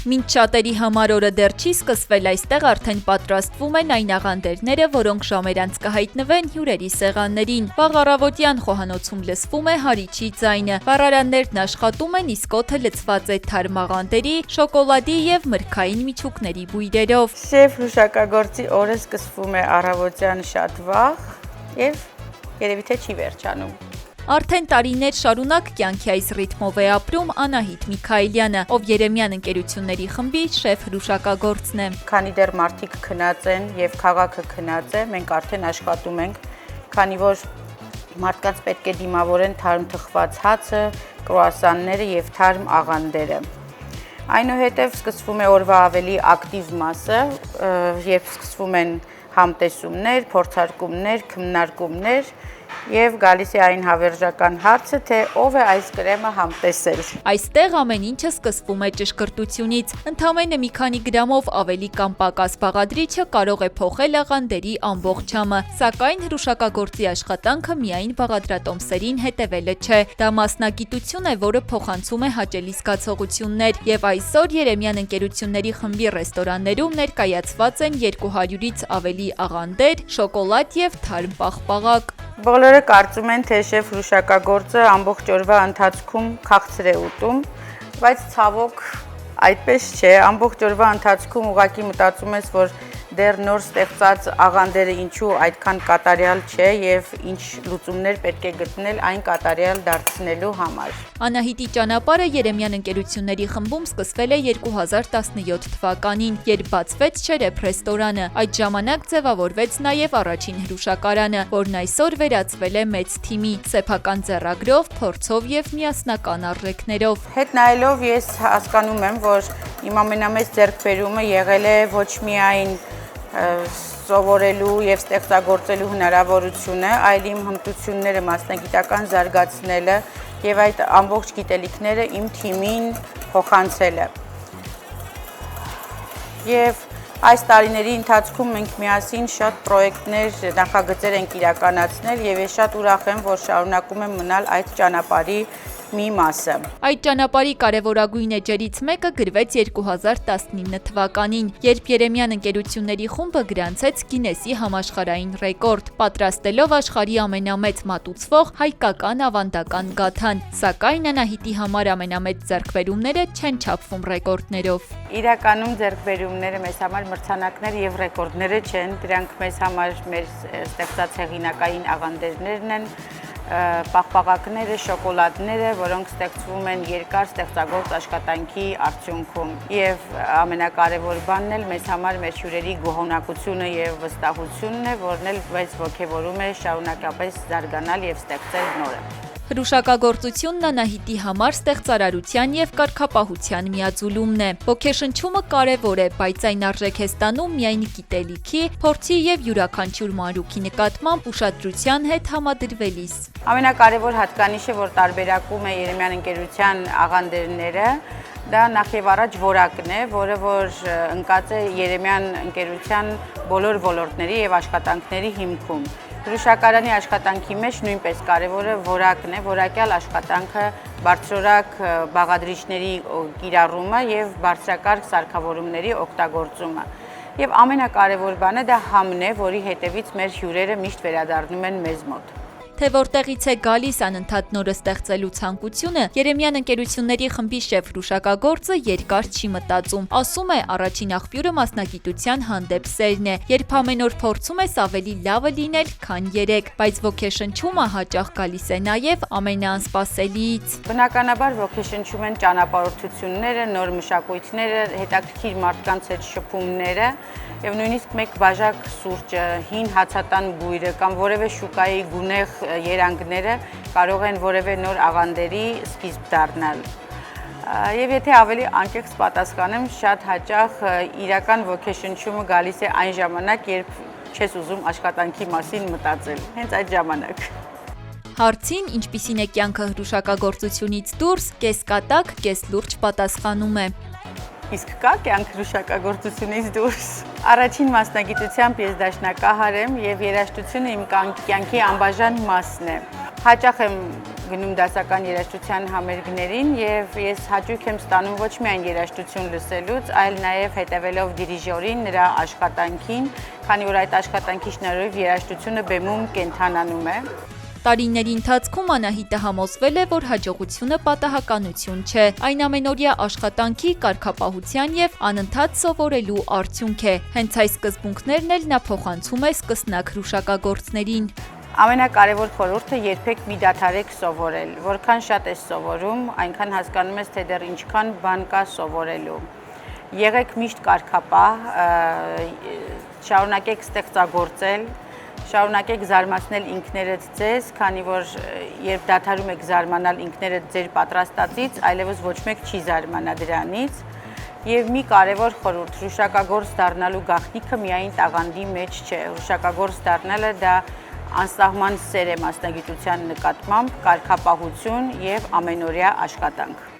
Մինչ շատերի համար օրը դեռ չի սկսվել, այստեղ արդեն պատրաստվում են այն աղանդերները, որոնք ժամեր անց կհայտնվեն հյուրերի սեղաններին։ Վաղ առավոտյան խոհանոցում լսվում է հարիչի ձայնը։ Վառարաններն աշխատում են, իսկ օդը լցված է թարմ աղանդերի, շոկոլադի եւ մրգային միջուկների բույրերով։ Շեֆ հրուշակագործի օրը սկսվում է առավոտյան շատ վաղ եւ երևի թե չի վերջանում։ Արդեն տարիներ շարունակ կյանքի այս ռիթմով է ապրում Անահիտ Միքայելյանը, ով Երեմյան ընկերությունների խմբի շեֆ հրուշակագործն է։ Քանի դեռ մարդիկ քնած են եւ քաղաքը քնած է, մենք արդեն աշխատում ենք, քանի որ մարդկանց պետք է դիմավորեն թարմ թխված հացը, կրուասանները եւ թարմ աղանդերը։ Այնուհետև սկսվում է օրվա ավելի ակտիվ մասը, երբ սկսվում են համտեսումներ, փորձարկումներ, քննարկումներ եւ գալիս է այն հավերժական հարցը, թե ով է այս կրեմը համտեսել։ Այստեղ ամեն ինչը սկսվում է ճշգրտությունից։ Ընդամենը մի քանի գրամով ավելի կամ պակաս բաղադրիչը կարող է փոխել աղանդերի ամբողջ համը, սակայն հրուշակագործի աշխատանքը միայն բաղադրատոմսերին հետևելը չէ։ Դա մասնագիտություն է, որը փոխանցում է հաճելի զգացողություններ, եւ այսօր Երեմյան ընկերությունների խմբի ռեստորաններում ներկայացված են 200-ից ավելի աղանդեր, շոկոլադ եւ թարմ պաղպաղակ։ Բոլորը կարծում են, թե շեֆ հրուշակագործը ամբողջ օրվա ընթացքում քաղցր է ուտում, բայց ցավոք այդպես չէ, ամբողջ օրվա ընթացքում ուղղակի մտածում ես, որ դեռ նոր ստեղծած աղանդերը ինչու այդքան կատարյալ չէ եւ ինչ լուծումներ պետք է գտնել այն կատարյալ դարձնելու համար։ Անահիտի ճանապարհը Երեմյան ընկերությունների խմբում սկսվել է 2017 թվականին, երբ բացվեց Չերեփ ռեստորանը։ Այդ ժամանակ ձևավորվեց նաև առաջին հրուշակարանը, որն այսօր վերածվել է մեծ թիմի, սեփական ձեռագրով, փորձով եւ միասնական արժեքներով։ Հետ նայելով ես հասկանում եմ, որ իմ ամենամեծ ձեռքբերումը եղել է ոչ միայն սովորելու եւ ստեղծագործելու հնարավորությունը, այլ իմ հմտությունները մասնագիտական զարգացնելը եւ այդ ամբողջ գիտելիքները իմ թիմին փոխանցելը։ Եվ այս տարիների ընթացքում մենք միասին շատ պրոյեկտներ, նախագծեր ենք իրականացնել եւ ես շատ ուրախ եմ, որ շարունակում եմ մնալ այդ ճանապարհի մի մասը։ Այդ ճանապարհի կարևորագույն էջերից մեկը գրվեց 2019 թվականին, երբ Երեմյան ընկերությունների խումբը գրանցեց Գինեսի համաշխարհային ռեկորդ, պատրաստելով աշխարհի ամենամեծ մատուցվող հայկական ավանդական գաթան, սակայն Անահիտի համար ամենամեծ ձեռքբերումները չեն չափվում ռեկորդներով։ Իրականում ձեռքբերումները մեզ համար մրցանակներ եւ ռեկորդները չեն, դրանք մեզ համար մեր ստեղծած հեղինակային աղանդերներն են, պաղպաղակները, շոկոլադները, որոնք ստեղծվում են երկար ստեղծագործ աշխատանքի արդյունքում։ Եվ ամենակարևոր բանն էլ մեզ համար մեր հյուրերի գոհունակությունը եւ վստահությունն է, որն էլ մեզ ոգևորում է շարունակապես զարգանալ եւ ստեղծել նորը։ Հրուշակագործությունն Անահիտի համար ստեղծարարության եւ կարգապահության միաձուլումն է։ Ոգեշնչումը կարևոր է, բայց այն արժեք է ստանում միայն գիտելիքի, փորձի եւ յուրաքանչյուր մանրուքի նկատմամբ ուշադրության հետ համադրվելիս։ Ամենակարևոր հատկանիշը, որ տարբերակում է Երեմյան ընկերության աղանդերները, դա նախ եւ առաջ որակն է, որը որ ընկած է Երեմյան ընկերության բոլոր ոլորտների եւ աշխատանքների հիմքում։ Հրուշակարանի աշխատանքի մեջ նույնպես կարևորը որակն է, որակյալ աշխատանքը, բարձրորակ բաղադրիչների կիրառումը եւ բարձրակարգ սարքավորումների օգտագործումը։ Եվ ամենակարևոր բանը դա համն է, որի հետևից մեր հյուրերը միշտ վերադառնում են մեզ մոտ։ Թե որտեղից է գալիս անընդհատ նորը ստեղծելու ցանկությունը, Երեմյան ընկերությունների խմբի շեֆ հրուշակագործը երկար չի մտածում։ Ասում է, առաջին աղբյուրը մասնագիտության հանդեպ սերն է, երբ ամեն օր փորձում ես ավելի լավը լինել, քան երեք, բայց ոգեշնչումը հաճախ գալիս է նաև ամենաանսպասելիից։ Բնականաբար ոգեշնչում են ճանապարհորդությունները, նոր մշակույթները, հետաքրքիր մարդկանց հետ շփումները եւ նույնիսկ մեկ բաժակ սուրճը, հին հացատան բույրը կամ որևէ շուկայի գունեղ երանգները կարող են որևէ նոր աղանդերի սկիզբ դառնալ։ Եվ եթե ավելի անկեղծ պատասխանեմ, շատ հաճախ իրական ոգեշնչումը գալիս է այն ժամանակ, երբ չես ուզում աշխատանքի մասին մտածել, հենց այդ ժամանակ։ Հարցին, ինչպիսին է կյանքը հրուշակագործությունից դուրս, կես կատակ, կես լուրջ պատասխանում է։ Իսկ կա կյանք հրուշակագործությունից դուրս։ Առաջին մասնագիտությամբ ես դաշնակահար եմ եւ երաժշտությունը իմ կյանքի անբաժան մասն է։ Հաճախ եմ գնում դասական երաժշտության համերգներին եւ ես հաճույք եմ ստանում ոչ միայն երաժշտություն լսելուց, այլ նաեւ հետեւելով դիրիժորին, նրա աշխատանքին, քանի որ այդ աշխատանքի շնորհիվ երաժշտությունը բեմում կենթանանում է։ Տարիների ընթացքում Անահիտը համոզվել է, որ հաջողությունը պատահականություն չէ, այն ամենօրյա աշխատանքի, կարգապահության եւ անընդհատ սովորելու արդյունք է։ Հենց այս սկզբունքներն էլ նա փոխանցում է սկսնակ հրուշակագործներին։ Ամենակարևոր խորհուրդը երբեք մի դադարեք սովորել։ Որքան շատ ես սովորում, այնքան հասկանում ես, թե դեռ ինչքան բան կա սովորելու։ Եղեք միշտ կարգապահ, շարունակեք ստեղծագործել, շարունակեք զարմացնել ինքներդ ձեզ, քանի որ երբ դադարում եք զարմանալ ինքներդ ձեր պատրաստածից, այլևս ոչ մեկ չի զարմանա դրանից։ Եվ մի կարևոր խորհուրդ՝ հրուշակագործ դառնալու գաղտնիքը միայն տաղանդի մեջ չէ։ Հրուշակագործ դառնալը դա անսահման սեր է մասնագիտության նկատմամբ, կարգապահություն եւ ամենօրյա աշխատանք։